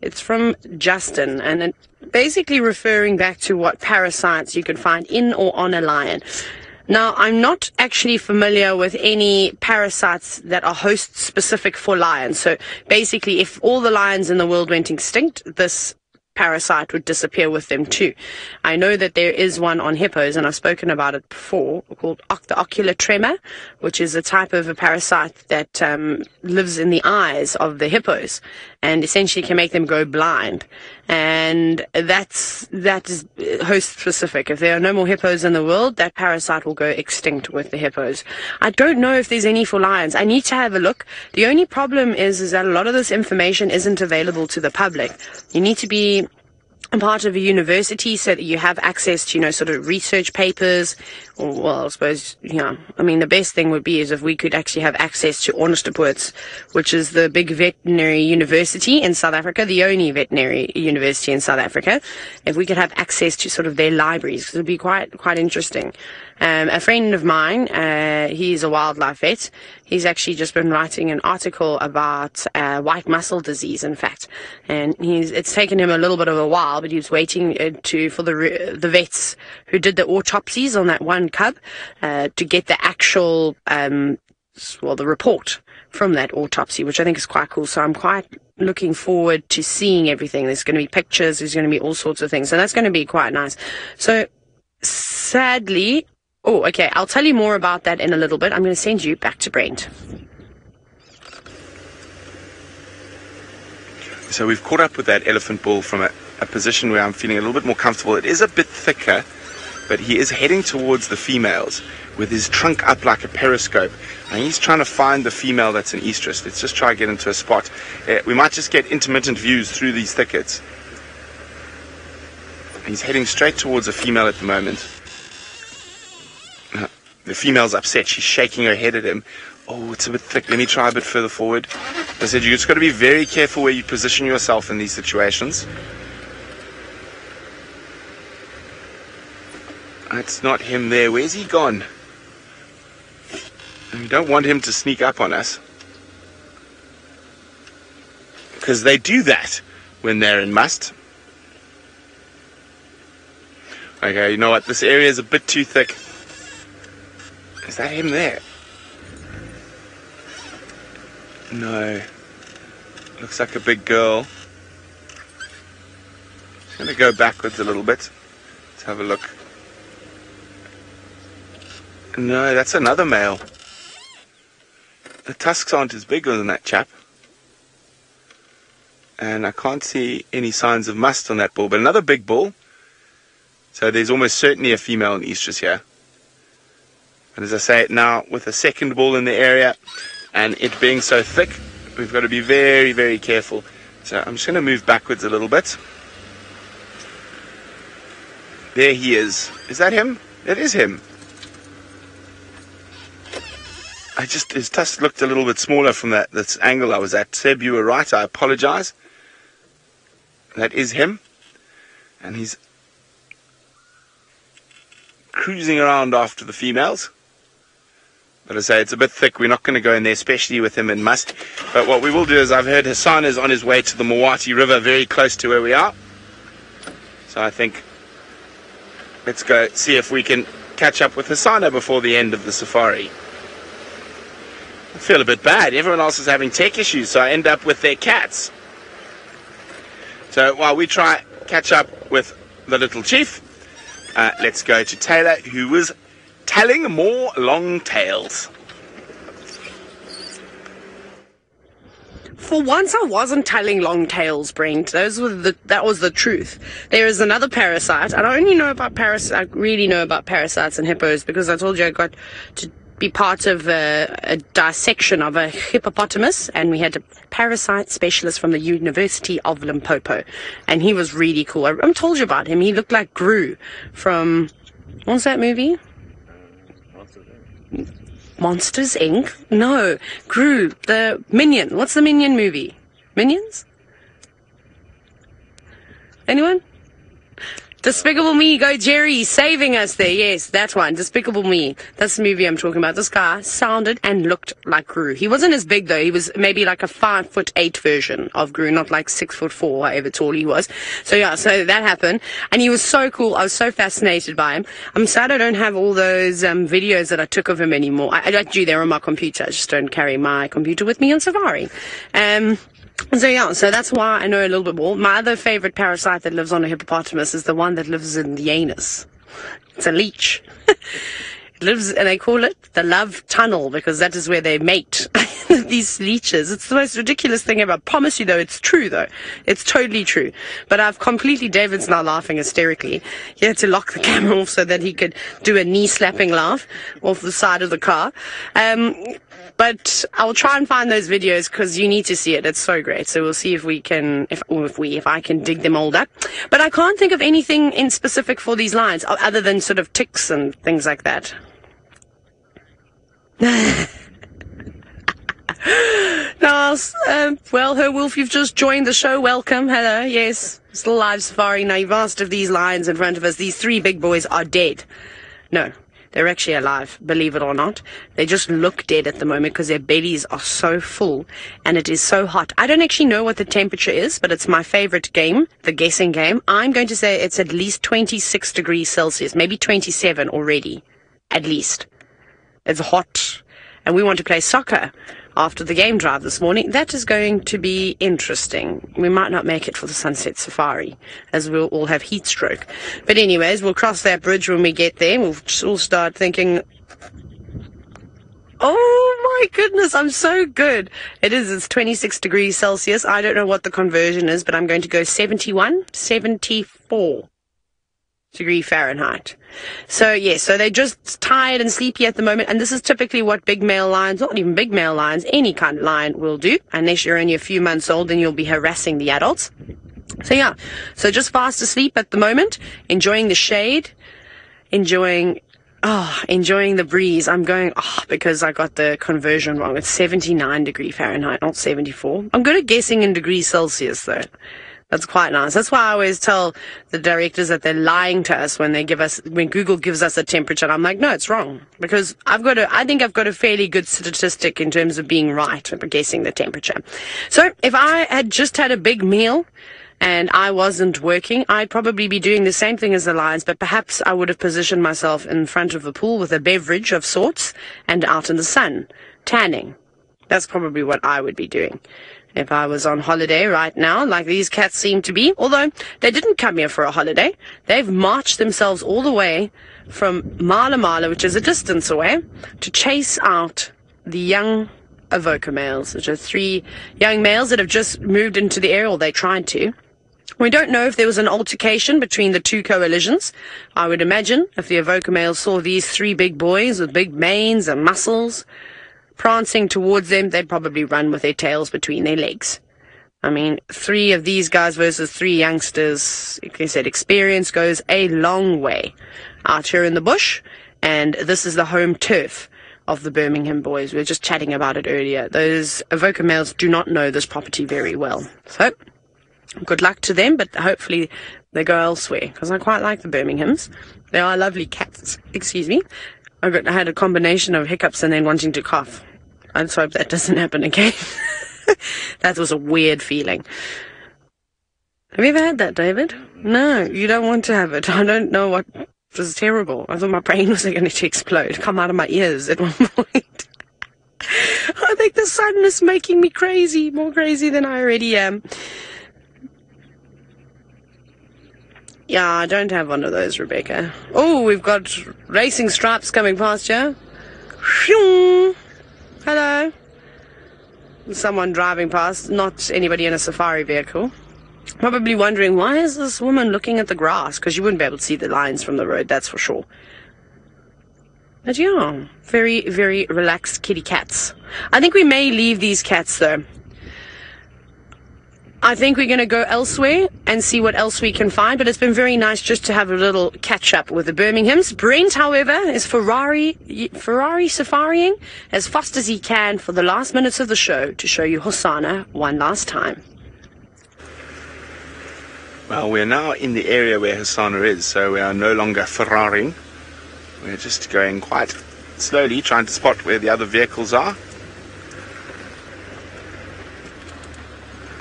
It's from Justin, and it basically referring back to what parasites you can find in or on a lion. Now, I'm not actually familiar with any parasites that are host-specific for lions. So basically, if all the lions in the world went extinct, this parasite would disappear with them too. I know that there is one on hippos, and I've spoken about it before, called the ocular tremor, which is a type of a parasite that lives in the eyes of the hippos and essentially can make them go blind. And that is host specific. If there are no more hippos in the world, that parasite will go extinct with the hippos. I don't know if there's any for lions. I need to have a look. The only problem is that a lot of this information isn't available to the public. You need to be part of a university so that you have access to, sort of research papers. Or, well, I suppose, I mean, the best thing would be is if we could actually have access to Onderstepoort, which is the big veterinary university in South Africa, the only veterinary university in South Africa. If we could have access to sort of their libraries, because it would be quite interesting. A friend of mine, he's a wildlife vet. He's actually just been writing an article about white muscle disease, in fact. And it's taken him a little bit of a while, but he was waiting for the vets who did the autopsies on that one cub to get the actual, the report from that autopsy, which I think is quite cool. So I'm quite looking forward to seeing everything. There's going to be pictures, there's going to be all sorts of things. So that's going to be quite nice. So sadly... Oh, okay, I'll tell you more about that in a little bit. I'm going to send you back to Brent. So we've caught up with that elephant bull from a position where I'm feeling a little bit more comfortable. It is a bit thicker, but he is heading towards the females with his trunk up like a periscope. And he's trying to find the female that's an estrus. Let's just try to get into a spot. We might just get intermittent views through these thickets. He's heading straight towards a female at the moment. The female's upset. She's shaking her head at him. Oh, it's a bit thick. Let me try a bit further forward. I said, you just got to be very careful where you position yourself in these situations. It's not him there. Where's he gone? We don't want him to sneak up on us, because they do that when they're in must. Okay, you know what? This area is a bit too thick. Is that him there? No. Looks like a big girl. Just going to go backwards a little bit. Let's have a look. No, that's another male. The tusks aren't as big as that chap. And I can't see any signs of must on that bull, but another big bull. So there's almost certainly a female in estrus here. And as I say, now with a second bull in the area and it being so thick, we've got to be very, very careful. So I'm just going to move backwards a little bit. There he is. Is that him? It is him. His tusk looked a little bit smaller from that angle I was at. Seb, you were right. I apologize. That is him. And he's cruising around after the females. But as I say, it's a bit thick. We're not going to go in there, especially with him in must. But what we will do is, I've heard Hosana is on his way to the Mwati River, very close to where we are. So I think let's go see if we can catch up with Hosana before the end of the safari. I feel a bit bad. Everyone else is having tech issues, so I end up with their cats. So while we try catch up with the little chief, let's go to Taylor, who was telling more long tales. For once, I wasn't telling long tales, Brent. That was the truth. There is another parasite. I only know about I really know about parasites and hippos because I told you I got to be part of a dissection of a hippopotamus, and we had a parasite specialist from the University of Limpopo, and he was really cool. I told you about him. He looked like Gru from, what's that movie? Monsters Inc? No, Gru, the Minion. What's the Minion movie? Minions? Anyone? Despicable Me, Go Jerry, saving us there. Yes, that one, Despicable Me. That's the movie I'm talking about. This guy sounded and looked like Gru. He wasn't as big though. He was maybe like a 5'8" version of Gru, not like 6'4", however tall he was. So yeah, so that happened. And he was so cool. I was so fascinated by him. I'm sad I don't have all those videos that I took of him anymore. I do, they're on my computer. I just don't carry my computer with me on safari. So yeah, so that's why I know a little bit more. My other favorite parasite that lives on a hippopotamus is the one that lives in the anus. It's a leech. It lives, and they call it the love tunnel because that is where they mate. these leeches. It's the most ridiculous thing ever. I promise you, though, it's true, though. It's totally true. But David's now laughing hysterically. He had to lock the camera off so that he could do a knee-slapping laugh off the side of the car. But I'll try and find those videos because you need to see it. It's so great. So we'll see if I can dig them all up. But I can't think of anything in specific for these lions other than sort of ticks and things like that. Now, well, Her Wolf, you've just joined the show. Welcome. Hello. Yes, still live safari. Now, you've asked if these lions in front of us, these three big boys, are dead. No, they're actually alive, believe it or not. They just look dead at the moment because their bellies are so full and it is so hot. I don't actually know what the temperature is, but it's my favorite game, the guessing game. I'm going to say it's at least 26 degrees Celsius, maybe 27 already, at least. It's hot, and we want to play soccer after the game drive this morning. That is going to be interesting. We might not make it for the sunset safari, as we'll all have heat stroke. But anyways, we'll cross that bridge when we get there. We'll all start thinking, oh my goodness, I'm so good. It's 26 degrees Celsius. I don't know what the conversion is, but I'm going to go 74 degree Fahrenheit. So yes, so they're just tired and sleepy at the moment, and this is typically what big male lions, not even big male lions, any kind of lion will do, unless you're only a few months old, then you'll be harassing the adults. So yeah, so just fast asleep at the moment, enjoying the shade, enjoying the breeze. I'm going, because I got the conversion wrong. It's 79 degree Fahrenheit, not 74. I'm good at guessing in degrees Celsius though. That's quite nice. That's why I always tell the directors that they're lying to us when Google gives us a temperature. And I'm like, no, it's wrong. Because I think I've got a fairly good statistic in terms of being right for guessing the temperature. So if I had just had a big meal and I wasn't working, I'd probably be doing the same thing as the lions, but perhaps I would have positioned myself in front of the pool with a beverage of sorts and out in the sun, tanning. That's probably what I would be doing if I was on holiday right now, like these cats seem to be. Although they didn't come here for a holiday. They've marched themselves all the way from Mala, which is a distance away, to chase out the young Avoca males, which are 3 young males that have just moved into the area, or they tried to. We don't know if there was an altercation between the two coalitions. I would imagine if the Avoca males saw these 3 big boys with big manes and muscles prancing towards them, they'd probably run with their tails between their legs. I mean, 3 of these guys versus 3 youngsters, like I said, experience goes a long way out here in the bush, and this is the home turf of the Birmingham Boys. We were just chatting about it earlier. Those Avoca males do not know this property very well. So, good luck to them, but hopefully they go elsewhere, because I quite like the Birminghams. They are lovely cats. Excuse me. I had a combination of hiccups and then wanting to cough. I just hope that doesn't happen again. That was a weird feeling. Have you ever had that, David? No, you don't want to have it. I don't know what. It was terrible. I thought my brain was going to explode, come out of my ears at one point. I think the sun is making me crazy, more crazy than I already am. Yeah, I don't have one of those, Rebecca. Oh, we've got racing stripes coming past you. Hello. Someone driving past, not anybody in a safari vehicle. Probably wondering, why is this woman looking at the grass? Because you wouldn't be able to see the lines from the road, that's for sure. But yeah, very, very relaxed kitty cats. I think we may leave these cats, though. I think we're going to go elsewhere and see what else we can find, but it's been very nice just to have a little catch-up with the Birminghams. Brent, however, is Ferrari safarying as fast as he can for the last minutes of the show to show you Hosana one last time. Well, we're now in the area where Hosana is, so we are no longer Ferraring. We're just going quite slowly, trying to spot where the other vehicles are.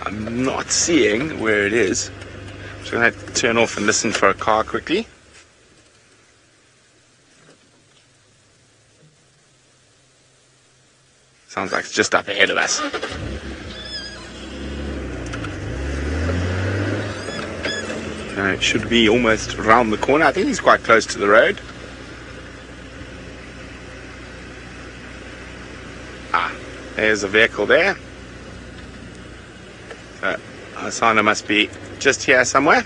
I'm not seeing where it is. So I'm going to turn off and listen for a car quickly. Sounds like it's just up ahead of us. It should be almost around the corner. I think he's quite close to the road. There's a vehicle there. So Hosana must be just here somewhere.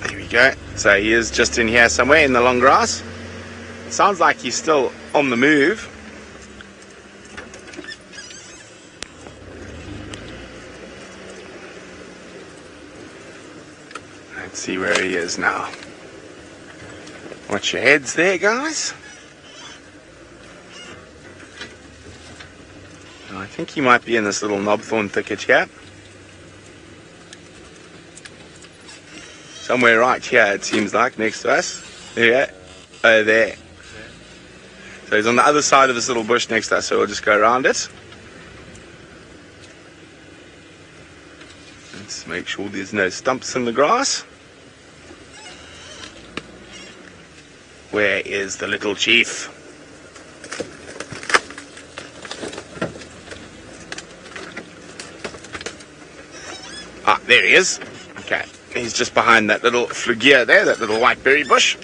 There we go. So he is just in here somewhere in the long grass. Sounds like he's still on the move. Let's see where he is now. Watch your heads there, guys. I think he might be in this little knobthorn thicket here. Somewhere right here, it seems like, next to us. Yeah. Oh, there. So he's on the other side of this little bush next to us, so we'll just go around it. Let's make sure there's no stumps in the grass. Where is the little chief? Ah, there he is. Okay, he's just behind that little flugia there, that little white berry bush.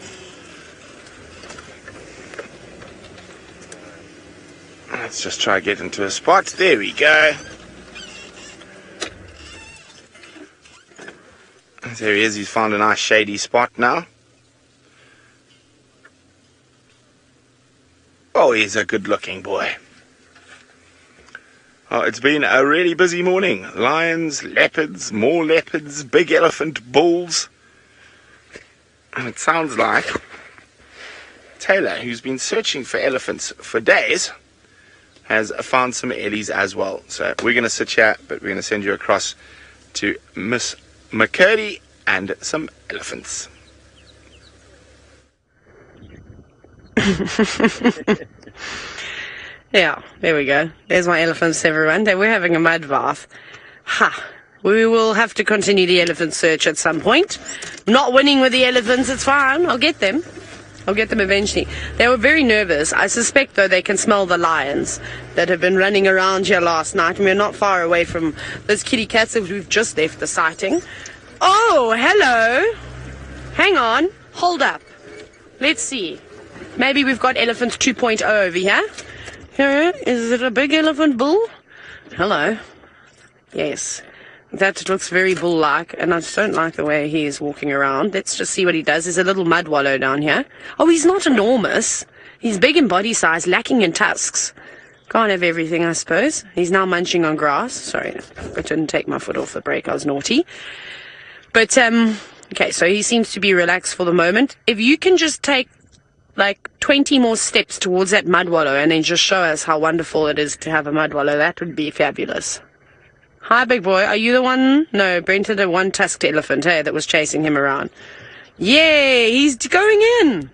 Let's just try to get into a spot. There we go. There he is. He's found a nice shady spot now. Oh, he's a good-looking boy. Oh, it's been a really busy morning. Lions, leopards, more leopards, big elephant, bulls. And it sounds like Taylor, who's been searching for elephants for days, has found some ellies as well. So we're going to sit here, but we're going to send you across to Miss McCurdy and some elephants. Yeah, there we go. There's my elephants, everyone. They were having a mud bath. Ha! We will have to continue the elephant search at some point. Not winning with the elephants, it's fine. I'll get them. I'll get them eventually. They were very nervous. I suspect, though, they can smell the lions that have been running around here last night. And we're not far away from those kitty cats that we've just left the sighting. Oh, hello. Hang on. Hold up. Let's see. Maybe we've got elephant 2.0 over here. Is it a big elephant bull? Hello. Yes. That looks very bull-like, and I just don't like the way he is walking around. Let's just see what he does. There's a little mud wallow down here. Oh, he's not enormous. He's big in body size, lacking in tusks. Can't have everything, I suppose. He's now munching on grass. Sorry, I didn't take my foot off the brake. I was naughty. But, okay, so he seems to be relaxed for the moment. If you can just take like 20 more steps towards that mud wallow and then just show us how wonderful it is to have a mud wallow, that would be fabulous. Hi, big boy. Are you the one? No, Brent had a one-tusked elephant, hey, that was chasing him around. Yay, he's going in.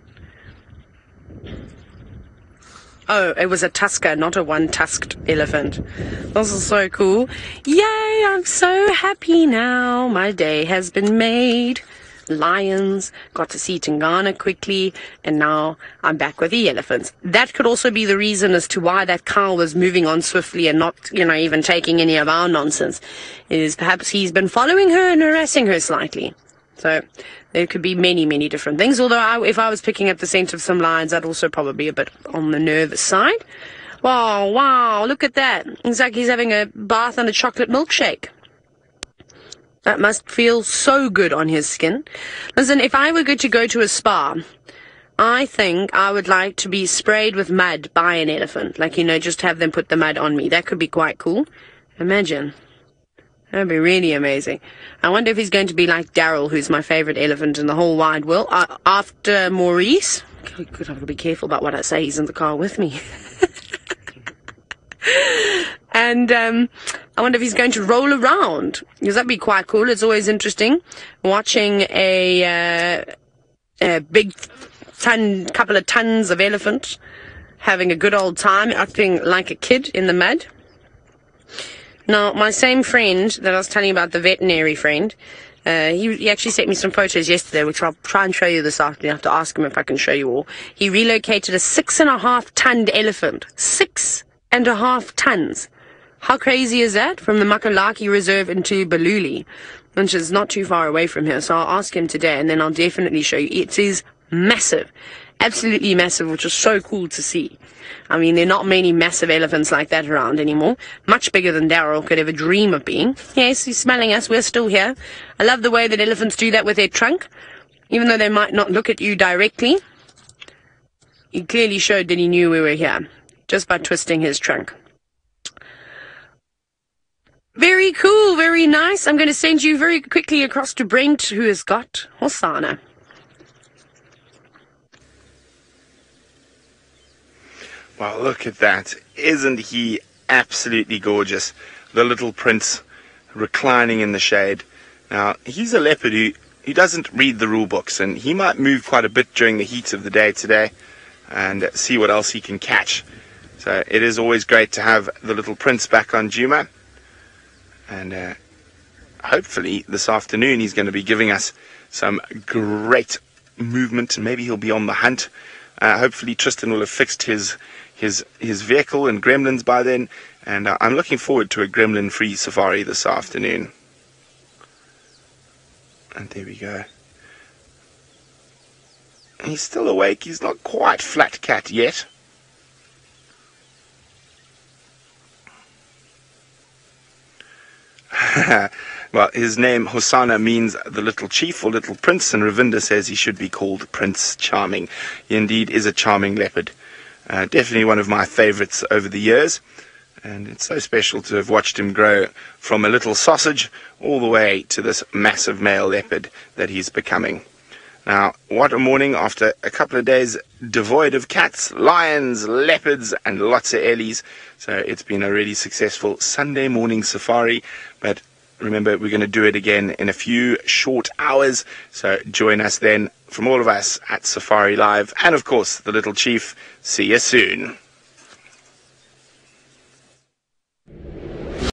Oh, it was a tusker, not a one-tusked elephant. This is so cool. Yay, I'm so happy now. My day has been made. Lions, got to see Tingana quickly, and now I'm back with the elephants. That could also be the reason as to why that cow was moving on swiftly and not, even taking any of our nonsense, is perhaps he's been following her and harassing her slightly. So there could be many, many different things, although if I was picking up the scent of some lions, I'd also probably be a bit on the nervous side. Wow, look at that. It's like he's having a bath and a chocolate milkshake. That must feel so good on his skin. Listen, if I were going to go to a spa, I think I would like to be sprayed with mud by an elephant. Like, just have them put the mud on me. That could be quite cool. Imagine. That would be really amazing. I wonder if he's going to be like Daryl, who's my favorite elephant in the whole wide world. After Maurice. Good, I have to be careful about what I say. He's in the car with me. And I wonder if he's going to roll around, because that'd be quite cool. It's always interesting watching a big couple of tons of elephant having a good old time, acting like a kid in the mud. Now, my same friend that I was telling you about, the veterinary friend, he actually sent me some photos yesterday, which I'll try and show you this afternoon. I have to ask him if I can show you all. He relocated a 6.5-ton elephant. 6.5 tons. How crazy is that? From the Makalaki Reserve into Baluli. which is not too far away from here. So I'll ask him today, and then I'll definitely show you. It is massive, absolutely massive, which is so cool to see. I mean, there are not many massive elephants like that around anymore. Much bigger than Daryl could ever dream of being. Yes, he's smelling us. We're still here. I love the way that elephants do that with their trunk. Even though they might not look at you directly, he clearly showed that he knew we were here, just by twisting his trunk. Very cool, very nice. I'm going to send you very quickly across to Brent, who has got Hosana. Well, look at that. Isn't he absolutely gorgeous? The little prince reclining in the shade. Now, he's a leopard who doesn't read the rule books, and he might move quite a bit during the heat of the day today and see what else he can catch. So it is always great to have the little prince back on Djuma. And hopefully this afternoon he's going to be giving us some great movement, and maybe he'll be on the hunt. Hopefully Tristan will have fixed his vehicle and gremlins by then, and I'm looking forward to a gremlin-free safari this afternoon. And there we go. He's still awake. He's not quite flat cat yet. Well, his name, Hosana, means the little chief or little prince, and Ravinda says he should be called Prince Charming. He indeed is a charming leopard. Definitely one of my favorites over the years, and it's so special to have watched him grow from a little sausage all the way to this massive male leopard that he's becoming. Now, what a morning after a couple of days devoid of cats, lions, leopards, and lots of ellies. So it's been a really successful Sunday morning safari, but remember, we're going to do it again in a few short hours. So join us then from all of us at Safari Live, and of course, the little chief. See you soon.